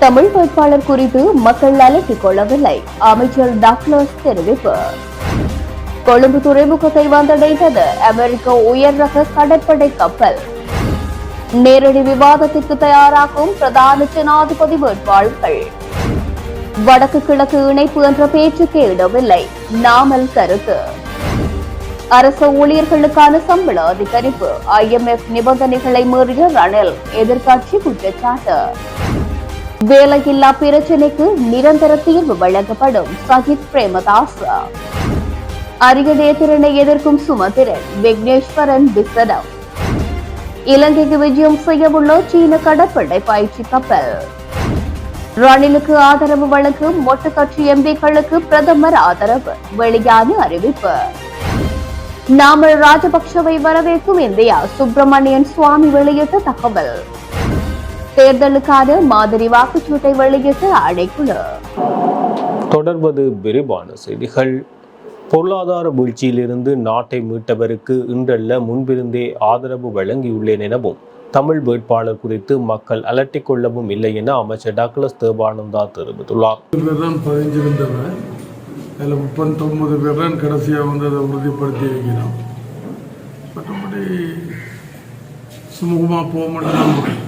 தமிழ் வேட்பாளர் குறித்து மக்கள் அலட்டிக் கொள்ளவில்லை. அமைச்சர் டாக்லஸ் தெரிவிப்பு. கொழும்பு துறைமுகத்தை வந்தடைந்தது அமெரிக்க உயர் ரக கடற்படை கப்பல். நேரடி விவாதத்திற்கு தயாராகும் பிரதான ஜனாதிபதி வேட்பாளர்கள். வடக்கு கிழக்கு இணைப்பு என்ற பேச்சுக்கே இடமில்லை. நாமல் கருத்து. அரசு ஊழியர்களுக்கான சம்பள அதிகரிப்பு. IMF நிபந்தனைகளை மீறிய ரணில் எதிர்க்கட்சி குற்றச்சாட்டு. வேலையில்லா பிரச்சினைக்கு நிரந்தர தீர்வு வழங்கப்படும் சஜித் பிரேமதாஸ். அரியணை திறனை எதிர்க்கும் சுமந்திரன் விக்னேஸ்வரன் விசனம். இலங்கைக்கு விஜயம் செய்யவுள்ள சீன கடற்படை பயிற்சி கப்பல். ரணிலுக்கு ஆதரவு வழங்கும் மொட்டு கட்சி எம்பிக்களுக்கு பிரதமர் ஆதரவு. வெளியான அறிவிப்பு. நாமல் ராஜபக்சவை வரவேற்கும் இந்தியா. சுப்பிரமணியன் சுவாமி வெளியிட்ட தகவல். தேர்தலுக்கான மாதிரி வாக்குச்சீட்டை வெளியிட்ட ஆணைக்குழு. தொடர்வது விரிவான செய்திகள். பொருளாதார வீழ்ச்சியிலிருந்து நாட்டை மீட்டவருக்கு இன்றல்ல முன்பிருந்தே ஆதரவு வழங்கியுள்ளேன் எனவும் தமிழ் வேட்பாளர் குறித்து மக்கள் அலட்டிக் கொள்ளவும் இல்லை என அமைச்சர் டாக்லஸ் தேவானந்தா தெரிவித்துள்ளார். 39 பேர் தான் கடைசியாக வந்து அதை உறுதிப்படுத்தி வைக்கிறோம். மற்றபடி சுமூகமாக போக மாட்டேன்.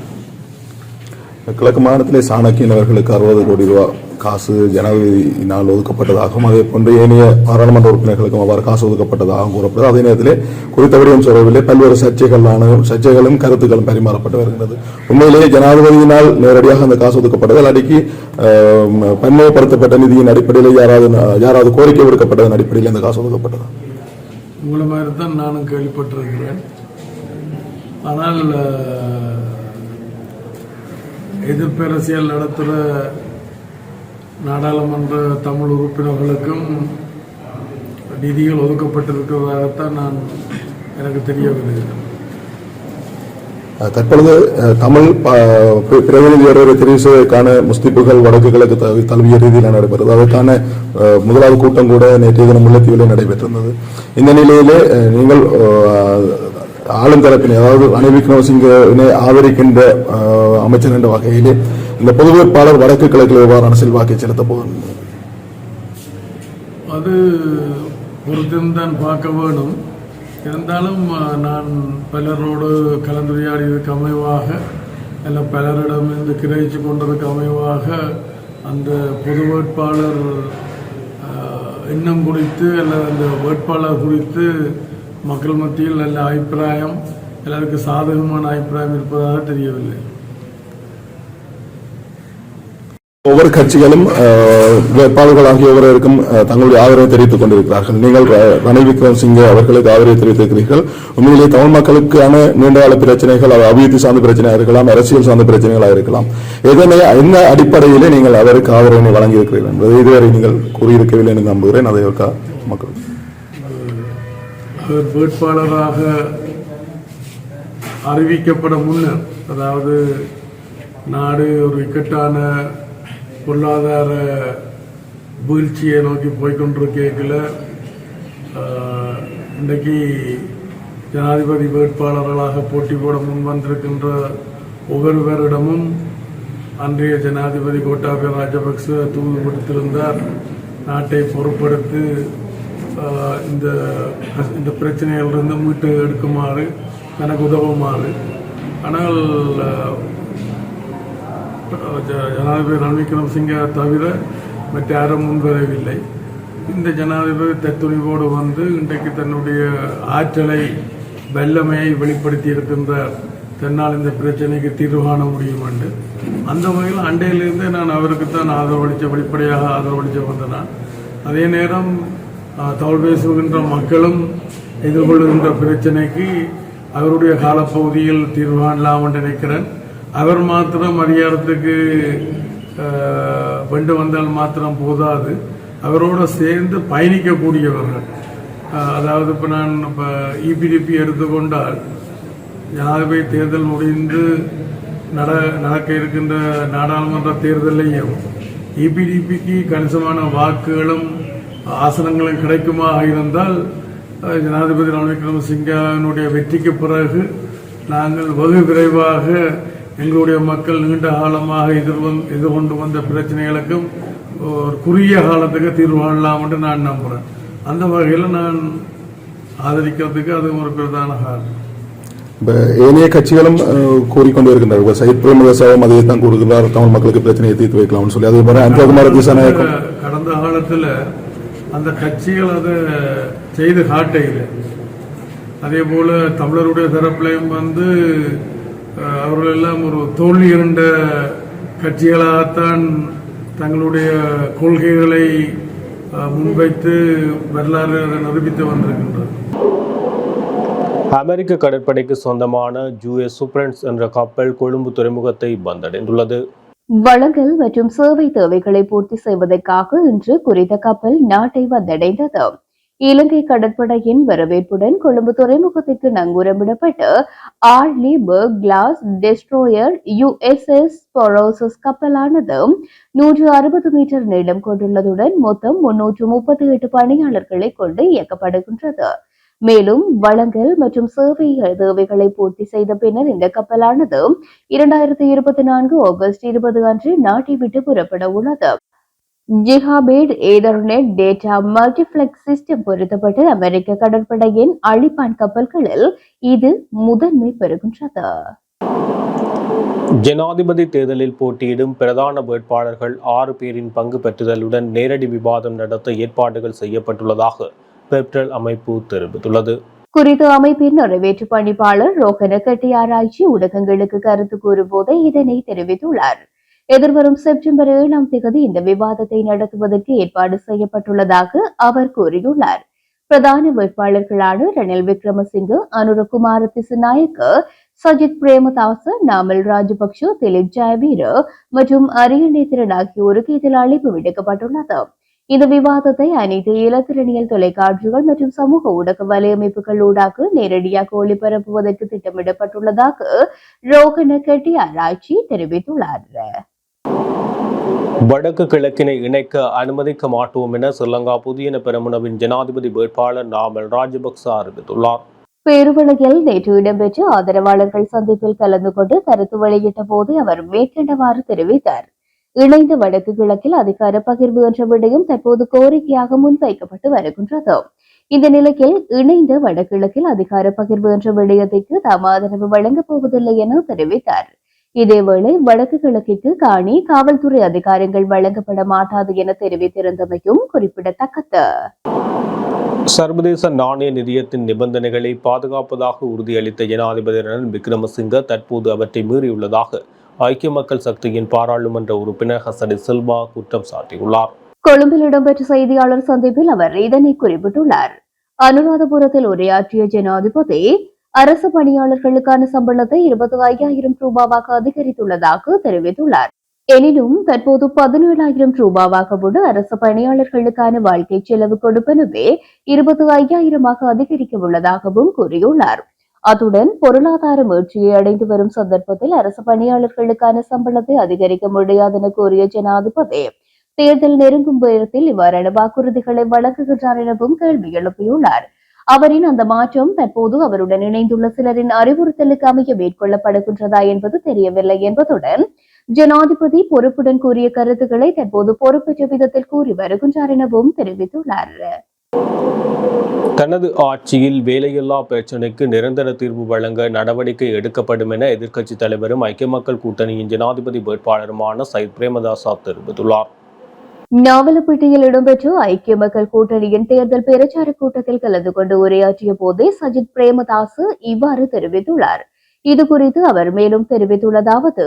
கிழக்கு மாநிலத்திலே சாணக்கியன் அவர்களுக்கு 60 கோடி ரூபாய் காசு ஜனாதிபதியினால் ஒதுக்கப்பட்டதாகவும் அதே போன்று ஏனைய பாராளுமன்ற உறுப்பினர்களுக்கும் அவ்வாறு காசு ஒதுக்கப்பட்டதாகவும் கூறப்படுது. அதே நேரத்திலே குறித்த விடயம் சொல்லவில்லை. பல்வேறு சர்ச்சைகளும் கருத்துக்களும் பரிமாறப்பட்டு வருகிறது. உண்மையிலேயே ஜனாதிபதியினால் நேரடியாக அந்த காசு ஒதுக்கப்பட்டது அடிக்கி பன்மைப்படுத்தப்பட்ட நிதியின் அடிப்படையில் யாராவது கோரிக்கை விடுக்கப்பட்டதன் அடிப்படையில் அந்த காசு ஒதுக்கப்பட்டது. உங்களை மாதிரி தான் நானும் கேள்விப்பட்டிருக்கிறேன். ஆனால் எதிர்ப்பரசியல் நடத்துகிற நாடாளுமன்ற தமிழ் உறுப்பினர்களுக்கும் நிதிகள் ஒதுக்கப்பட்டிருக்கிறதாகத்தான் எனக்கு தெரிய வருகிறது. தற்பொழுது தமிழ் பிரதிநிதி ஒருவரை தெரிவு செய்வதற்கான முஸ்லிப்புகள் வடக்கு கிழக்கு தழுவிய ரீதியில் நடைபெறுது. அதற்கான முதலாவது கூட்டம் கூட நேற்றைய தினம் முல்லைத்தீவிலே நடைபெற்றிருந்தது. இந்த நிலையிலே நீங்கள் ஆளும் தரப்பினை, அதாவது ரணில் விக்ரமசிங்கவினை ஆதரிக்கின்ற அமைச்சர் என்ற வகையிலே இந்த பொது வேட்பாளர் வடக்கு கிழக்கில் எவ்வாறான செல்வாக்கை செலுத்த போகிறது? அது பொறுத்திருந்தான் பார்க்க வேணும். இருந்தாலும் நான் பலரோடு கலந்துரையாடியதுக்கு அமைவாக அல்ல பலரிடமிருந்து கிரகிச்சு கொண்டதுக்கு அமைவாக அந்த பொது வேட்பாளர் எண்ணம் குறித்து அல்லது அந்த வேட்பாளர் குறித்து மக்கள் மத்தியில் நல்ல அபிப்பிராயம், எல்லாருக்கு சாதகமான அபிப்பிராயம் இருப்பதாக தெரியவில்லை. ஒவ்வொரு கட்சிகளும் வேட்பாளர்கள் ஆகிய ஒவ்வொருவருக்கும் தங்களுடைய ஆதரவை தெரிவித்துக் கொண்டிருக்கிறார்கள். நீங்கள் ரணில் விக்ரமசிங்கே அவர்களுக்கு ஆதரவை தெரிவித்திருக்கிறீர்கள். உண்மையிலேயே தமிழ் மக்களுக்கான நீண்டகால பிரச்சனைகள், அபிவிருத்தி சார்ந்த பிரச்சனையாக இருக்கலாம், அரசியல் சார்ந்த பிரச்சனைகளாக இருக்கலாம், என்ன அடிப்படையிலே நீங்கள் அவருக்கு ஆதரவினை வழங்கியிருக்கிறீர்கள் என்பதை இதுவரை நீங்கள் கூறியிருக்கவில்லை என்று நம்புகிறேன். அதை மக்கள் வேட்பாளராக அறிவிக்கப்பட முன்னர், அதாவது நாடு ஒரு இக்கட்டான பொருளாதார வீழ்ச்சியை நோக்கி போய்கொண்டிருக்கல இன்றைக்கு ஜனாதிபதி வேட்பாளர்களாக போட்டி போட முன் வந்திருக்கின்ற ஒவ்வொருவரிடமும் அன்றைய ஜனாதிபதி கோட்டாபய ராஜபக்ச தூது கொடுத்திருந்தார். நாட்டை பொறுப்படுத்தி இந்த பிரச்சனைகளிலிருந்து மீட்டு எடுக்குமாறு, எனக்கு உதவுமாறு. ஆனால் ஜனாதிபதி ரணில் விக்ரமசிங்கே தவிர மற்ற யாரும் முன்வரவில்லை. இந்த ஜனாதிபதி தத்துணிவோடு வந்து இன்றைக்கு தன்னுடைய ஆற்றலை, வல்லமையை வெளிப்படுத்தி இருக்கின்றார். தன்னால் இந்த பிரச்சனைக்கு தீர்வு காண முடியும் என்று அந்த வகையில் அண்டையிலிருந்தே நான் அவருக்குத்தான் வெளிப்படையாக ஆதரவளித்து வந்தேன். அதே நேரம் தமிழ் பேசுகின்ற மக்களும் எதிர்கொள்ளுகின்ற பிரச்சனைக்கு அவருடைய காலப்பகுதியில் தீர்வு காணலாம் என்று நினைக்கிறேன். அவர் மாத்திரம் அதிகாரத்துக்கு கொண்டு வந்தால் மாத்திரம் போதாது, அவரோடு சேர்ந்து பயணிக்கக்கூடியவர்கள். அதாவது இப்போ நான் EPDP எடுத்துக்கொண்டால் ஜனாதிபதி தேர்தல் முடிந்து நடக்க இருக்கின்ற நாடாளுமன்ற தேர்தலையும் EPDPக்கு கணிசமான வாக்குகளும் ஆசனங்களும் கிடைக்குமாக இருந்தால் ஜனாதிபதி ரணில் விக்ரமசிங்கனுடைய வெற்றிக்கு பிறகு நாங்கள் வெகு விரைவாக எங்களுடைய மக்கள் நீண்ட காலமாக எதிர்கொண்டு வந்த பிரச்சனைகளுக்கும் ஒரு குறுகிய காலத்துக்கு தீர்வு காணலாம் என்று நான் நம்புகிறேன். அந்த வகையில் நான் ஆதரிக்கிறதுக்கு அது ஒரு பிரதான காரணம். இப்போ ஏனைய கட்சிகளும் கூறிக்கொண்டு இருக்கின்றார். சையத் பிரேமதாசவும் அதே தான் கூறுகிறார், தமிழ் மக்களுக்கு பிரச்சனையை தீர்த்து வைக்கலாம்னு சொல்லி. அதே மாதிரி அன்பகுமார திசாநாயகம் கடந்த காலத்தில் அந்த கட்சிகள் அதை செய்து காட்டையில், அதே போல தமிழருடைய தரப்பிலையும் அவர்கள் எல்லாம் ஒரு தோல்வி இருண்ட கட்சிகளாகத்தான் தங்களுடைய கொள்கைகளை முன்வைத்து வரலாறு நிரூபித்து வந்திருக்கின்றது. அமெரிக்க கடற்படைக்கு சொந்தமான US சூப்பரன்ஸ் என்ற கப்பல் கொழும்பு துறைமுகத்தை வந்தடைந்துள்ளது. வளங்கள் மற்றும் சேவை தேவைகளை பூர்த்தி செய்வதற்காக இன்று குறித்த கப்பல் நாட்டை வந்தடைந்தது. இலங்கை கடற்படையின் வரவேற்புடன் கொழும்பு துறைமுகத்திற்கு நங்கூரமிடப்பட்டு ஆர்லி பர்க் கிளாஸ் டெஸ்ட்ரோயர் USS பொரோசஸ் கப்பலானது 160 மீட்டர் நீளம் கொண்டுள்ளதுடன் மொத்தம் 338 பணியாளர்களை கொண்டு இயக்கப்படுகின்றது. மேலும் வளங்கள் மற்றும் சேவை தேவைகளை பூர்த்தி செய்த பின்னர் இந்த கப்பலானது 2024 ஆகஸ்ட் 20 அன்று நாட்டை விட்டு புறப்பட உள்ளது. ஜிகாபேட் ஈதர்நெட் டேட்டா மல்டிப்ளெக்ஸ் சிஸ்டம் பொருத்தப்பட்ட அமெரிக்க கடற்படையின் அழிப்பான் கப்பல்களில் இது முதன்மை பெறுகின்றது. ஜனாதிபதி தேர்தலில் போட்டியிடும் பிரதான வேட்பாளர்கள் 6 பேரின் பங்கு பெற்றுதலுடன் நேரடி விவாதம் நடத்த ஏற்பாடுகள் செய்யப்பட்டுள்ளதாக பெப்டல் அமைப்பு தெரிவித்துள்ளது. குறித்த அமைப்பின் நிறைவேற்று பணிப்பாளர் ரோகன கட்டியாராய்ச்சி ஊடகங்களுக்கு கருத்து கூறும்போது இதனை தெரிவித்துள்ளார். எதிர்வரும் செப்டம்பர் 7ஆம் தேதி இந்த விவாதத்தை நடத்துவதற்கு ஏற்பாடு செய்யப்பட்டுள்ளதாக அவர் கூறியுள்ளார். பிரதான வேட்பாளர்களான ரணில் விக்ரமசிங்க, அனுரகுமார திசுநாயக்க, சஜித் பிரேமதாச, நாமல் ராஜபக்ஷ, திலீப் ஜெயவீர மற்றும் அரியநேத்திரன் ஆகியோருக்கு இதில் அழைப்பு விடுக்கப்பட்டுள்ளது. இந்த விவாதத்தை அனைத்து இலத்திரனியல் தொலைக்காட்சிகள் மற்றும் சமூக ஊடக வலையமைப்புகள் ஊடாக நேரடியாக ஒளிபரப்புவதற்கு திட்டமிடப்பட்டுள்ளதாக ரோகன கெட்டியாராய்ச்சி தெரிவித்துள்ளார். வடக்கு கிழக்கினை இணைக்க அனுமதிக்க மாட்டோம் என ஸ்ரீலங்கா புதியன பெரமுனவின் ஜனாதிபதி வேட்பாளர் நாமல் ராஜபக்ச அறிவித்துள்ளார். பேருவளையில் நேற்று இடம்பெற்ற ஆதரவாளர்கள் சந்திப்பில் கலந்து கொண்டு கருத்து வெளியிட்ட போது அவர் மேற்கண்டவாறு தெரிவித்தார். இணைந்த வடக்கு கிழக்கில் அதிகார பகிர்வு என்ற விடயம் தற்போது கோரிக்கையாக முன்வைக்கப்பட்டு வருகின்றது. இந்த நிலையில் இணைந்த வடகிழக்கில் அதிகார பகிர்வு என்ற விடயத்திற்கு தாம் ஆதரவு வழங்கப் போவதில்லை என தெரிவித்தார். இதேவேளை வடக்கு கிழக்கிற்கு காணி காவல்துறை அதிகாரங்கள் வழங்கப்பட மாட்டாது என தெரிவித்திருந்தமையும் குறிப்பிடத்தக்கது. சர்வதேச நாணய நிதியத்தின் நிபந்தனைகளை பாதுகாப்பதாக உறுதியளித்த ஜனாதிபதி ரணில் விக்ரமசிங்க தற்போது அவற்றை மீறியுள்ளதாக ஐக்கிய மக்கள் சக்தியின் பாராளுமன்ற உறுப்பினர் ஹசன் சில்வா குற்றம் சாட்டியுள்ளார். கொழும்பில் இடம்பெற்ற செய்தியாளர் சந்திப்பில் அவர் இதனை குறிப்பிட்டுள்ளார். அனுராதபுரத்தில் உரையாற்றிய ஜனாதிபதி அரசு பணியாளர்களுக்கான சம்பளத்தை 25,000 ரூபாவாக அதிகரித்துள்ளதாக தெரிவித்துள்ளார். எனினும் தற்போது 17,000 ரூபாவாக உள்ள அரசு பணியாளர்களுக்கான வாழ்க்கை செலவு கொடுப்பனவே 25,000 அதிகரிக்க உள்ளதாகவும் கூறியுள்ளார். அத்துடன் பொருளாதார மீழ்ச்சியை அடைந்து வரும் சந்தர்ப்பத்தில் அரசு பணியாளர்களுக்கான சம்பளத்தை அதிகரிக்க முடியாது என கூறிய ஜனாதிபதி தேர்தல் நெருங்கும் நேரத்தில் இவ்வாறான வாக்குறுதிகளை வழங்குகின்றார் எனவும் கேள்வி எழுப்பியுள்ளார். அவரின் அந்த மாற்றம் தற்போது அவருடன் இணைந்துள்ள சிலரின் அறிவுறுத்தலுக்கு அமைய மேற்கொள்ளப்படுகின்றதா என்பது தெரியவில்லை என்பதுடன் ஜனாதிபதி பொறுப்புடன் கூறிய கருத்துக்களை தற்போது பொறுப்பற்ற விதத்தில் கூறி வருகின்றார் எனவும் தெரிவித்துள்ளார். தனது ஆட்சியில் வேலையில்லா பிரச்சினைக்கு நிரந்தர தீர்வு வழங்க நடவடிக்கை எடுக்கப்படும் என எதிர்க்கட்சித் தலைவரும் ஐக்கிய மக்கள் கூட்டணியின் ஜனாதிபதி வேட்பாளருமான சையத் பிரேமதாச தெரிவித்துள்ளார். நாவலப்பேட்டையில் இடம்பெற்ற ஐக்கிய மக்கள் கூட்டணியின் தேர்தல் பிரச்சார கூட்டத்தில் கலந்து கொண்டு உரையாற்றிய போதே சஜித் பிரேமதாச இவ்வாறு தெரிவித்துள்ளார். இதுகுறித்து அவர் மேலும் தெரிவித்துள்ளதாவது: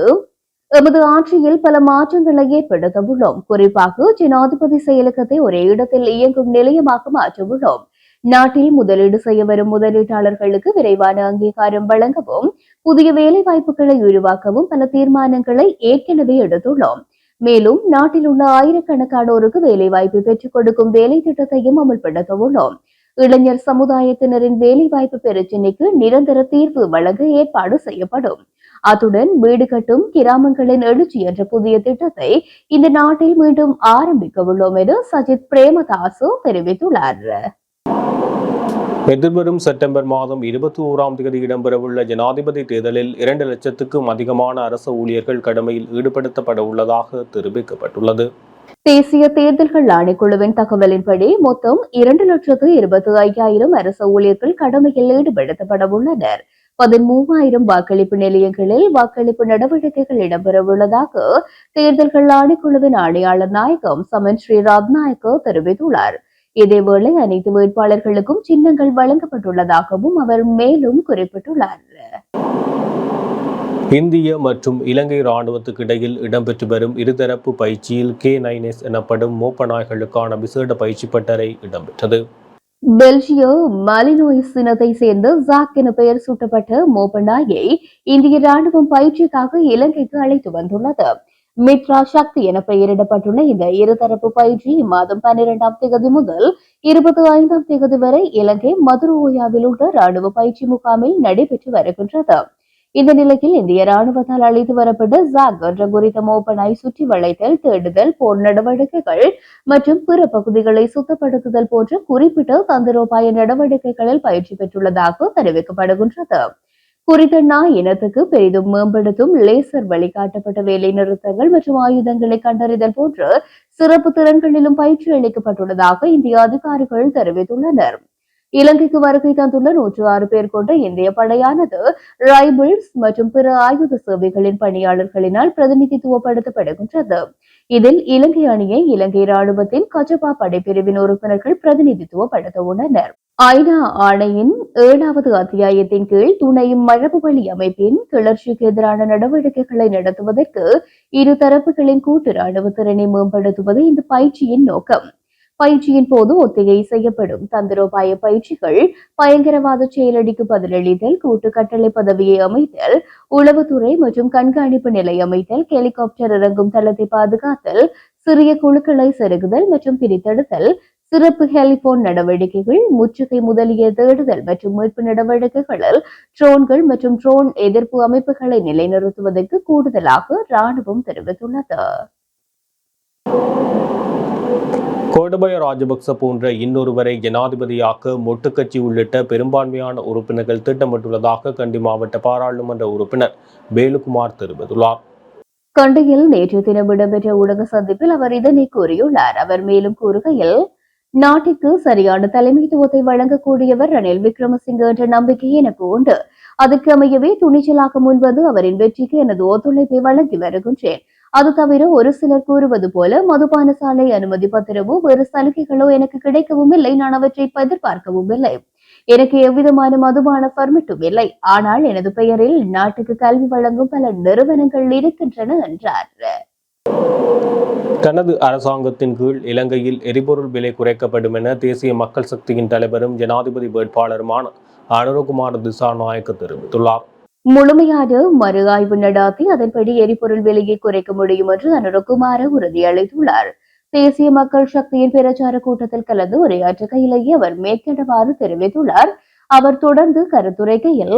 எமது ஆட்சியில் பல மாற்றங்களை ஏற்படுத்த உள்ளோம். குறிப்பாக ஜனாதிபதி செயலகத்தை ஒரே இடத்தில் இயங்கும் நிலையமாக மாற்ற உள்ளோம். நாட்டில் முதலீடு செய்ய வரும் முதலீட்டாளர்களுக்கு விரைவான அங்கீகாரம் வழங்கவும் புதிய வேலை வாய்ப்புகளை உருவாக்கவும் பல தீர்மானங்களை ஏற்கனவே எடுத்துள்ளோம். மேலும் நாட்டில் உள்ள ஆயிரக்கணக்கானோருக்கு வேலை வாய்ப்பு பெற்றுக் கொடுக்கும் வேலை திட்டத்தையும் அமல்படுத்த உள்ளோம். இளைஞர் சமுதாயத்தினரின் வேலை வாய்ப்பு பிரச்சினைக்கு நிரந்தர தீர்வு வழங்க ஏற்பாடு செய்யப்படும். அத்துடன் வீடு கட்டும் கிராமங்களின் எழுச்சி என்ற புதிய திட்டத்தை இந்த நாட்டில் மீண்டும் ஆரம்பிக்க உள்ளோம் என சஜித் பிரேமதாச தெரிவித்துள்ளார். எதிர்வரும் செப்டம்பர் மாதம் 21ஆம் தேதி இடம்பெறவுள்ள ஜனாதிபதி தேர்தலில் 2 லட்சத்துக்கும் அதிகமான அரசு ஊழியர்கள் கடமையில் ஈடுபடுத்தப்பட உள்ளதாக தெரிவிக்கப்பட்டுள்ளது. தேசிய தேர்தல்கள் ஆணைக்குழுவின் தகவலின்படி மொத்தம் 2,25,000 அரசு ஊழியர்கள் கடமையில் ஈடுபடுத்தப்பட உள்ளனர். 13,000 வாக்களிப்பு நிலையங்களில் வாக்களிப்பு நடவடிக்கைகள் இடம்பெறவுள்ளதாக தேர்தல்கள் ஆணைக்குழுவின் ஆணையாளர் நாயகம் சமன் ஸ்ரீ ரத்நாயக்க தெரிவித்துள்ளார். இதேவேளை அனைத்து வேட்பாளர்களுக்கும் சின்னங்கள் வழங்கப்பட்டுள்ளதாகவும் அவர் மேலும் குறிப்பிட்டுள்ளார். இந்திய மற்றும் இலங்கை ராணுவத்துக்கு இடையில் இடம்பெற்று வரும் இருதரப்பு பயிற்சியில் K9S எனப்படும் மோப்ப நாய்களுக்கான விசேட பயிற்சி பட்டறை இடம்பெற்றது. பெல்ஜிய மலினோயிஸ் இனத்தை சேர்ந்த ஜாக் என பெயர் சூட்டப்பட்ட மோப்ப நாயை இந்திய ராணுவம் பயிற்சிக்காக இலங்கைக்கு அழைத்து வந்துள்ளது. மித்ரா சக்தி என பெயரிடப்பட்டுள்ள இந்த இருதரப்பு பயிற்சி இம்மாதம் 12ஆம் தேதி முதல் 25ஆம் தேதி வரை இலங்கை மதுரோயாவில் உள்ள ராணுவ பயிற்சி முகாமில் நடைபெற்று வருகின்றது. இந்த நிலையில் இந்திய ராணுவத்தால் அழைத்து வரப்பட்ட ஜாக் என்ற குறித்த மோப்பனாய் சுற்றி வளைத்தல், தேடுதல், போர் நடவடிக்கைகள் மற்றும் பிற பகுதிகளை சுத்தப்படுத்துதல் போன்ற குறிப்பிட்ட தந்திரோபாய நடவடிக்கைகளில் பயிற்சி பெற்றுள்ளதாக தெரிவிக்கப்படுகின்றது. குறித்த நாய் இனத்துக்கு பெரிதும் மேம்படுத்தும் லேசர் வழிகாட்டப்பட்ட வேலை நிறுத்தங்கள் மற்றும் ஆயுதங்களை கண்டறிதல் போன்ற சிறப்பு திறன்களிலும் பயிற்சி அளிக்கப்பட்டுள்ளதாக இந்திய அதிகாரிகள் தெரிவித்துள்ளனர். இலங்கைக்கு வருகை தந்துள்ள 106 பேர் கொண்ட இந்திய படையானது ரைபிள்ஸ் மற்றும் பிற ஆயுத சேவைகளின் பணியாளர்களினால் பிரதிநிதித்துவப்படுத்தப்படுகின்றது. இதில் இலங்கை அணியை இலங்கை ராணுவத்தின் கஜபா படைப்பிரிவின் உறுப்பினர்கள் பிரதிநிதித்துவப்படுத்த உள்ளனர். ஐநா ஆணையின் 7வது அத்தியாயத்தின் கீழ் துணை மரபுவழி அமைப்பின் கிளர்ச்சிக்கு எதிரான நடவடிக்கைகளை நடத்துவதற்கு இரு தரப்புகளின் கூட்டு ராணுவ திறனை மேம்படுத்துவது இந்த பயிற்சியின் நோக்கம். பயிற்சியின் போது ஒத்திகை செய்யப்படும் தந்திரோபாய பயிற்சிகள், பயங்கரவாத செயலடிக்கு பதிலளித்தல், கூட்டு கட்டளை பதவியை அமைத்தல், உளவுத்துறை மற்றும் கண்காணிப்பு நிலை அமைத்தல், ஹெலிகாப்டர் இறங்கும் தளத்தை பாதுகாத்தல், சிறிய குழுக்களை செருகுதல் மற்றும் பிரித்தெடுத்தல், சிறப்பு ஹெலிபோன் நடவடிக்கைகள், முற்றுகை முதலிய தேடுதல் மற்றும் மீட்பு நடவடிக்கைகளில் ட்ரோன்கள் மற்றும் ட்ரோன் எதிர்ப்பு அமைப்புகளை நிலைநிறுத்துவதற்கு கூடுதலாக ராணுவம் தெரிவித்துள்ளது. கோடபய ராஜபக்ச போன்ற இன்னொருவரை ஜனாதிபதியாக்க மொட்டு கட்சி உள்ளிட்ட பெரும்பான்மையான உறுப்பினர்கள் திட்டமிட்டுள்ளதாக கண்டி மாவட்ட பாராளுமன்ற உறுப்பினர் வேலுக்குமார் தெரிவித்துள்ளார். கண்டியில் நேற்று தினம் இடம்பெற்ற ஊடக சந்திப்பில் அவர் இதனை கூறியுள்ளார். அவர் மேலும் கூறுகையில், நாட்டிற்கு சரியான தலைமைத்துவத்தை வழங்கக்கூடியவர் ரணில் விக்ரமசிங்க என்ற நம்பிக்கை எனக்கு உண்டு. அதற்கு அமையவே துணிச்சலாக முன்வந்து அவரின் வெற்றிக்கு எனது ஒத்துழைப்பை வழங்கி வருகின்றேன். அது தவிர ஒரு சிலர் கூறுவது போல மதுபான சாலை அனுமதி பத்திரமோ வேறு சலுகைகளோ எனக்கு கிடைக்கவும் இல்லை. நான் அவற்றை எதிர்பார்க்கவும் இல்லை. எனக்கு எவ்விதமான மதுபான பர்மிட்டும் இல்லை. ஆனால் எனது பெயரில் நாட்டுக்கு கல்வி வழங்கும் பல நிறுவனங்கள் இருக்கின்றன என்றார். தனது அரசாங்கத்தின் கீழ் இலங்கையில் எரிபொருள் விலை குறைக்கப்படும் என தேசிய மக்கள் சக்தியின் தலைவரும் ஜனாதிபதி வேட்பாளருமான அனுரகுமார் திசாநாயக்க தெரிவித்துள்ளார். முழுமையான மறு ஆய்வு நடாத்தி அதன்படி எரிபொருள் விலையை குறைக்க முடியும் என்று அனுரகுமார உறுதியளித்துள்ளார். தேசிய மக்கள் சக்தியின் பிரச்சார கூட்டத்தில் கலந்து உரையாற்றுகையிலேயே அவர் மேற்கண்டவாறு தெரிவித்துள்ளார். அவர் தொடர்ந்து கருத்துரைக்கையில்,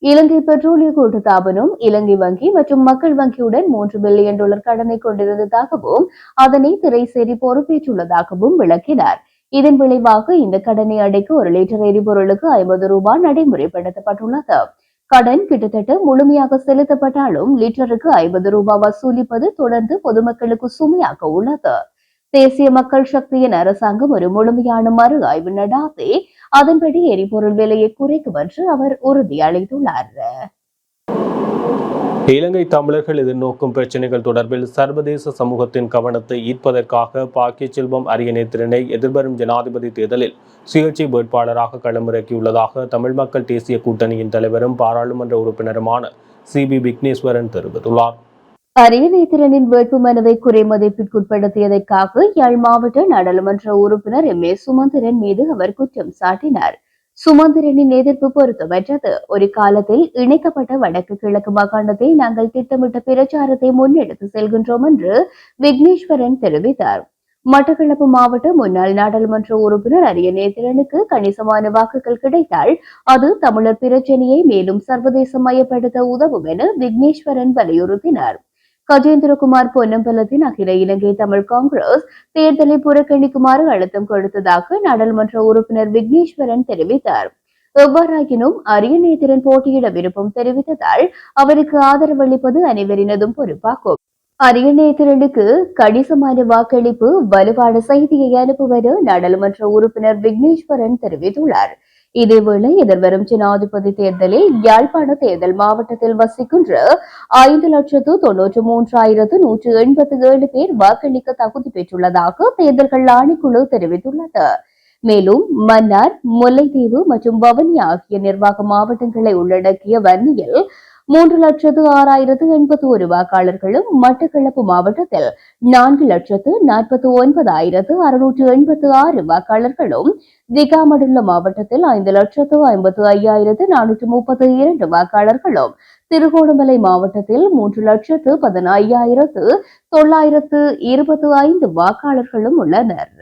இலங்கை பெட்ரோலிய கூட்டுத்தாபனம் இலங்கை வங்கி மற்றும் மக்கள் வங்கியுடன் $3 பில்லியன் கடனை கொண்டிருந்ததாகவும் அதனை திரைசேரி பொறுப்பேற்றுள்ளதாகவும் விளக்கினார். இதன் விளைவாக இந்த கடனை அடைக்க 1 லிட்டர் எரிபொருளுக்கு $50 நடைமுறைப்படுத்தப்பட்டுள்ளது. கடன் கிட்டத்தட்ட முழுமையாக செலுத்தப்பட்டாலும் லிட்டருக்கு $50 வசூலிப்பது தொடர்ந்து பொதுமக்களுக்கு சுமையாக உள்ளது. தேசிய மக்கள் சக்தியின் அரசாங்கம் ஒரு முழுமையான மறு ஆய்வு நடாத்தி அதன்படி எரிபொருள் விலையை குறைக்கும் என்று அவர் உறுதியளித்துள்ளார். இலங்கை தமிழர்கள் எதிர்நோக்கும் பிரச்சினைகள் தொடர்பில் சர்வதேச சமூகத்தின் கவனத்தை ஈர்ப்பதற்காக பாக்கிய செல்வம் அரியநேத்திரனை எதிர்வரும் ஜனாதிபதி தேர்தலில் சுயேட்சை வேட்பாளராக களமிறக்கியுள்ளதாக தமிழ் மக்கள் தேசிய கூட்டணியின் தலைவரும் பாராளுமன்ற உறுப்பினருமான CB விக்னேஸ்வரன் தெரிவித்துள்ளார். அரியநேத்திரனின் வேட்புமனுவை குறைமதிப்பிற்குட்படுத்தியதற்காக யாழ் மாவட்ட நாடாளுமன்ற உறுப்பினர் MA சுமந்திரன் மீது அவர் குற்றம் சாட்டினார். சுமந்திரனின் எதிர்ப்பு பொருத்தமற்றது. ஒரு காலத்தில் இணைக்கப்பட்ட வடக்கு கிழக்கு மாகாணத்தை நாங்கள் திட்டமிட்ட பிரச்சாரத்தை முன்னெடுத்து செல்கின்றோம் என்று விக்னேஸ்வரன் தெரிவித்தார். மட்டக்களப்பு மாவட்ட முன்னாள் நாடாளுமன்ற உறுப்பினர் அரியநேத்திரனுக்கு கணிசமான வாக்குகள் கிடைத்தால் அது தமிழர் பிரச்சனையை மேலும் சர்வதேச மயப்படுத்த உதவும் என விக்னேஸ்வரன் வலியுறுத்தினார். கஜேந்திரகுமார் பொன்னம்பலத்தின் அகில இலங்கை தமிழ் காங்கிரஸ் தேர்தலை புறக்கணிக்குமாறு அழுத்தம் கொடுத்ததாக நாடாளுமன்ற உறுப்பினர் விக்னேஸ்வரன் தெரிவித்தார். எவ்வாறாயினும் அரியநேத்திரன் போட்டியிட விருப்பம் தெரிவித்ததால் அவருக்கு ஆதரவளிப்பது அனைவரினதும் பொறுப்பாகும். அரியநேத்திரனுக்கு கணிசமான வாக்களிப்பு வலுவான செய்தியை அனுப்புவது நாடாளுமன்ற உறுப்பினர் விக்னேஸ்வரன் தெரிவித்துள்ளார். இதேவேளை எதிர்வரும் ஜனாதிபதி தேர்தலில் யாழ்ப்பாண தேர்தல் மாவட்டத்தில் வசிக்கின்ற 5,93,187 பேர் வாக்களிக்க தகுதி பெற்றுள்ளதாக தேர்தல்கள் ஆணைக்குழு தெரிவித்துள்ளது. மேலும் மன்னார், முல்லைத்தீவு மற்றும் வவுனியா ஆகிய நிர்வாக மாவட்டங்களை உள்ளடக்கிய வன்னியில் 3,06,081 வாக்காளர்களும், மட்டக்களப்பு மாவட்டத்தில் 4,49,686 வாக்காளர்களும், திகாமடுள்ள மாவட்டத்தில் 5,55,432 வாக்காளர்களும், திருகோணமலை மாவட்டத்தில் 3,15,925 வாக்காளர்களும் உள்ளனர்.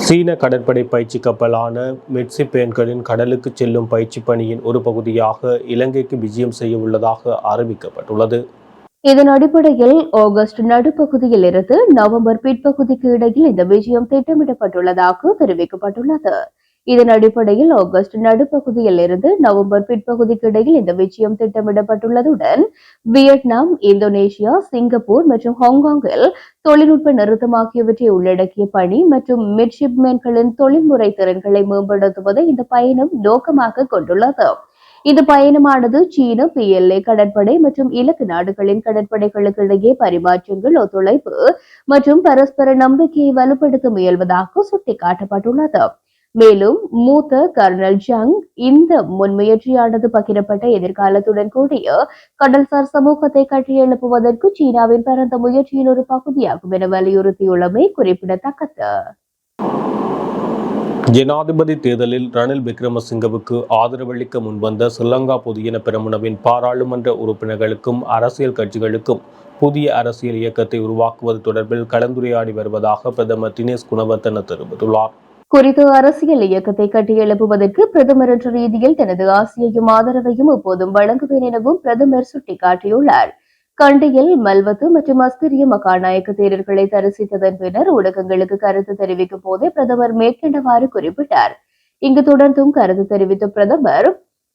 சீன கடற்படை பயிற்சி கப்பலான மெட்சிபேன்களின் கடலுக்கு செல்லும் பயிற்சி பணியின் ஒரு பகுதியாக இலங்கைக்கு விஜயம் செய்ய உள்ளதாக அறிவிக்கப்பட்டுள்ளது. இதன் அடிப்படையில் ஆகஸ்ட் நடுப்பகுதியில் இருந்து நவம்பர் பிற்பகுதிக்கு இடையில் இந்த விஜயம் திட்டமிடப்பட்டுள்ளதாக தெரிவிக்கப்பட்டுள்ளது. இதன் அடிப்படையில் ஆகஸ்ட் நடுப்பகுதியில் இருந்து நவம்பர் பிற்பகுதிக்கு இடையில் இந்த விஜயம் திட்டமிடப்பட்டுள்ளதுடன் வியட்நாம், இந்தோனேஷியா, சிங்கப்பூர் மற்றும் ஹாங்காங்கில் தொழில்நுட்ப நிறுத்தம் ஆகியவற்றை உள்ளடக்கிய பணி மற்றும் மிட்ஷிப்மேன்களின் தொழில்முறை திறன்களை மேம்படுத்துவதை இந்த பயணம் நோக்கமாக கொண்டுள்ளது. இந்த பயணமானது சீன PLA கடற்படை மற்றும் இலக்கு நாடுகளின் கடற்படைகளுக்கு இடையே பரிமாற்றங்கள், ஒத்துழைப்பு மற்றும் பரஸ்பர நம்பிக்கையை வலுப்படுத்த முயல்வதாக சுட்டிக்காட்டப்பட்டுள்ளது. மேலும் மூத்த கர்னல் ஜங் இந்த முன்முயற்சியானது பகிரப்பட்ட எதிர்காலத்துடன் கூடிய கடல்சார் சமூகத்தை கட்டியெழுப்புவதற்கு சீனாவின் பரந்த முயற்சியின் ஒரு பகுதியாகும் என வலியுறுத்தியுள்ளமை குறிப்பிடத்தக்கது. ஜனாதிபதி தேர்தலில் ரணில் விக்ரமசிங்கவுக்கு ஆதரவளிக்க முன்வந்த ஸ்ரீலங்கா பொதுஜன பெரமுனவின் பாராளுமன்ற உறுப்பினர்களுக்கும் அரசியல் கட்சிகளுக்கும் புதிய அரசியல் இயக்கத்தை உருவாக்குவது தொடர்பில் கலந்துரையாடி வருவதாக பிரதமர் தினேஷ் குணவர்த்தன தெரிவித்துள்ளார். குறித்த அரசியல் இயக்கத்தை கட்டியெழுப்புவதற்கு பிரதமர் என்ற ரீதியில் தனது ஆசையையும் ஆதரவையும் எப்போதும் வழங்குவேன் எனவும் பிரதமர் சுட்டிக்காட்டியுள்ளார். கண்டியில் மல்வத்து மற்றும் அஸ்திரிய மகாநாயக்க தேரர்களை தரிசித்ததன் பின்னர் ஊடகங்களுக்கு கருத்து தெரிவிக்கும் போதே பிரதமர் மேற்கண்டவாறு குறிப்பிட்டார். இங்கு தொடர்ந்தும் கருத்து தெரிவித்த பிரதமர்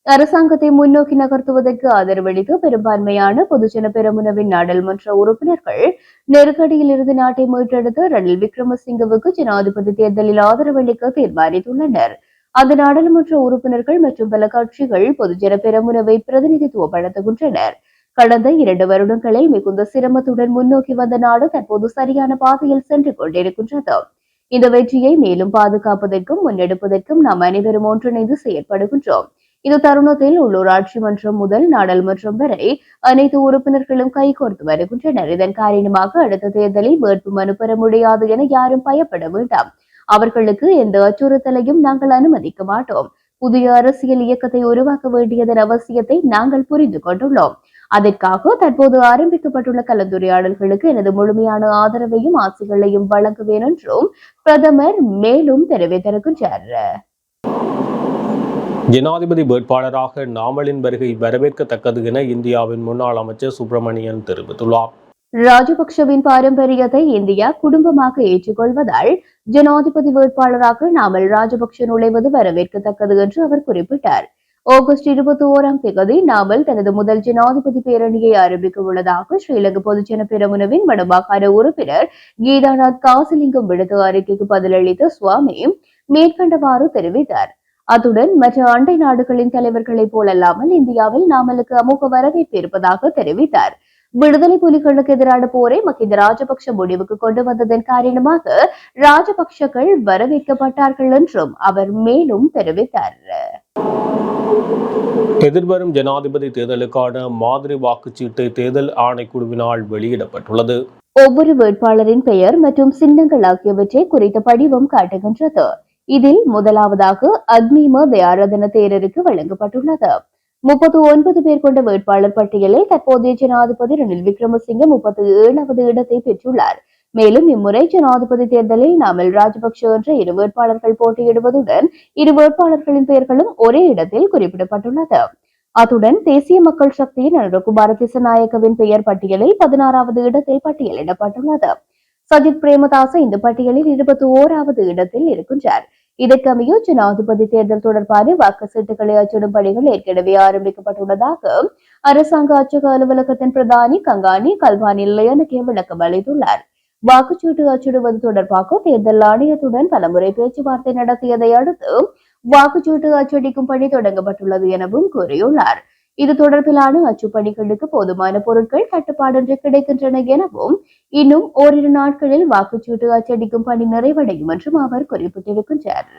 அரசாங்கத்தை முன்னோக்கி நகர்த்துவதற்கு ஆதரவளித்து பெரும்பான்மையான பொதுஜன பெரமுனவின் நாடாளுமன்ற உறுப்பினர்கள் நெருக்கடியில் இருந்து நாட்டை மீட்டெடுத்து ரணில் விக்ரமசிங்கவுக்கு ஜனாதிபதி தேர்தலில் ஆதரவளிக்க தீர்மானித்துள்ளனர். அந்த நாடாளுமன்ற உறுப்பினர்கள் மற்றும் பல கட்சிகள் பொதுஜன பெரமுனவை பிரதிநிதித்துவப்படுத்துகின்றனர். கடந்த 2 வருடங்களில் மிகுந்த சிரமத்துடன் முன்னோக்கி வந்த நாடு தற்போது சரியான பாதையில் சென்று கொண்டிருக்கின்றது. இந்த வெற்றியை மேலும் பாதுகாப்பதற்கும் முன்னெடுப்பதற்கும் நாம் அனைவரும் ஒன்றிணைந்து செயற்படுகின்றோம். இந்த தருணத்தில் உள்ளூராட்சி மன்றம் முதல் நாடாளுமன்றம் வரை அனைத்து உறுப்பினர்களும் கைகோர்த்து வருகின்றனர். இதன் காரணமாக அடுத்த தேர்தலில் வேட்பு மனு பெற முடியாது என யாரும் பயப்பட வேண்டாம். அவர்களுக்கு எந்த அச்சுறுத்தலையும் நாங்கள் அனுமதிக்க மாட்டோம். புதிய அரசியல் இயக்கத்தை உருவாக்க வேண்டியதன் அவசியத்தை நாங்கள் புரிந்து கொண்டுள்ளோம். அதற்காக தற்போது ஆரம்பிக்கப்பட்டுள்ள கலந்துரையாடல்களுக்கு எனது முழுமையான ஆதரவையும் ஆசைகளையும் வழங்குவேன் என்றும் பிரதமர் மேலும் தெரிவித்திருக்கின்றார். ஜனாதிபதி வேட்பாளராக நாமலின் வருகை வரவேற்கத்தக்கது என இந்தியாவின் முன்னாள் அமைச்சர் சுப்பிரமணியன் தெரிவித்துள்ளார். ராஜபக்சவின் பாரம்பரியத்தை இந்தியா குடும்பமாக ஏற்றுக்கொள்வதால் ஜனாதிபதி வேட்பாளராக நாமல் ராஜபக்ஷ நுழைவது வரவேற்கத்தக்கது என்று அவர் குறிப்பிட்டார். ஆகஸ்ட் 21ஆம் தேதி நாமல் தனது முதல் ஜனாதிபதி பேரணியை ஆரம்பிக்க உள்ளதாக ஸ்ரீலங்கா பொதுஜன பெரமுனவின் வடமாகாண உறுப்பினர் கீதாநாத் காசிலிங்கம் விடுத்த அறிக்கைக்கு பதிலளித்த சுவாமி மேற்கண்டவாறு தெரிவித்தார். அத்துடன் மற்ற அண்டை நாடுகளின் தலைவர்களைப் போலல்லாமல் இந்தியாவில் நாமலுக்கு அமோக வரவேற்பு இருப்பதாக தெரிவித்தார். விடுதலை புலிகளுக்கு எதிரான போரை மஹிந்த ராஜபக்ஷ முடிவுக்கு கொண்டு வந்ததன் காரணமாக ராஜபக்ஷக்கள் வரவேற்கப்பட்டார்கள் என்றும் அவர் மேலும் தெரிவித்தார். எதிர்வரும் ஜனாதிபதி தேர்தலுக்கான மாதிரி வாக்குச்சீட்டு தேர்தல் ஆணைக்குழுவினால் வெளியிடப்பட்டுள்ளது. ஒவ்வொரு வேட்பாளரின் பெயர் மற்றும் சின்னங்கள் ஆகியவற்றை குறித்த படிவம் காட்டுகின்றது. இதில் முதலாவதாக அக்னிம தயாரதன தேரருக்கு வழங்கப்பட்டுள்ளது. 39 பேர் கொண்ட வேட்பாளர் பட்டியலில் தற்போதைய ஜனாதிபதி ரணில் விக்ரமசிங்க 37வது இடத்தை பெற்றுள்ளார். மேலும் இம்முறை ஜனாதிபதி தேர்தலில் நாமல் ராஜபக்ஷ என்ற 2 வேட்பாளர்கள் போட்டியிடுவதுடன் 2 வேட்பாளர்களின் பெயர்களும் ஒரே இடத்தில் குறிப்பிடப்பட்டுள்ளது. அத்துடன் தேசிய மக்கள் சக்தியின் அனுரகுமார திசநாயக்கவின் பெயர் பட்டியலில் 16வது இடத்தில் பட்டியலிடப்பட்டுள்ளது. சஜித் பிரேமதாச இந்த பட்டியலில் 21வது இடத்தில் இருக்கின்றார். இதற்கமைய ஜனாதிபதி தேர்தல் தொடர்பான வாக்கு சீட்டுகளை அச்சிடும் பணிகள் ஏற்கனவே ஆரம்பிக்கப்பட்டுள்ளதாக அரசாங்க அச்சக அலுவலகத்தின் பிரதானி கங்கானி கல்வானி லயனகே விளக்கம் அளித்துள்ளார். வாக்குச்சீட்டு அச்சிடுவது தொடர்பாக தேர்தல் ஆணையத்துடன் பலமுறை பேச்சுவார்த்தை நடத்தியதை அடுத்து வாக்குச்சீட்டு அச்சடிக்கும் பணி தொடங்கப்பட்டுள்ளது எனவும் கூறியுள்ளார். இது தொடர்பிலான அச்சுப்பணிகளுக்கு போதுமான பொருட்கள் தட்டுப்பாடின்றி கிடைக்கின்றன எனவும் இன்னும் ஓரிரு நாட்களில் வாக்குச்சீட்டு அச்சடிக்கும் பணி நிறைவடையும் என்றும் அவர் குறிப்பிட்டிருக்கின்றார்.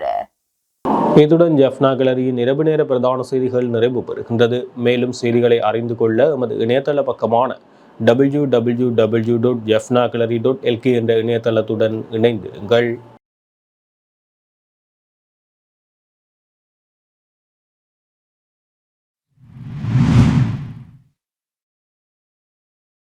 இத்துடன் ஜெஃப்னா கேலரியின் இரவு நேர பிரதான செய்திகள் நிறைவு பெறுகின்றது. மேலும் செய்திகளை அறிந்து கொள்ள எமது இணையதள பக்கமான www.jeffnagallery.lk என்ற இணையதளத்துடன் இணைந்திருங்கள்.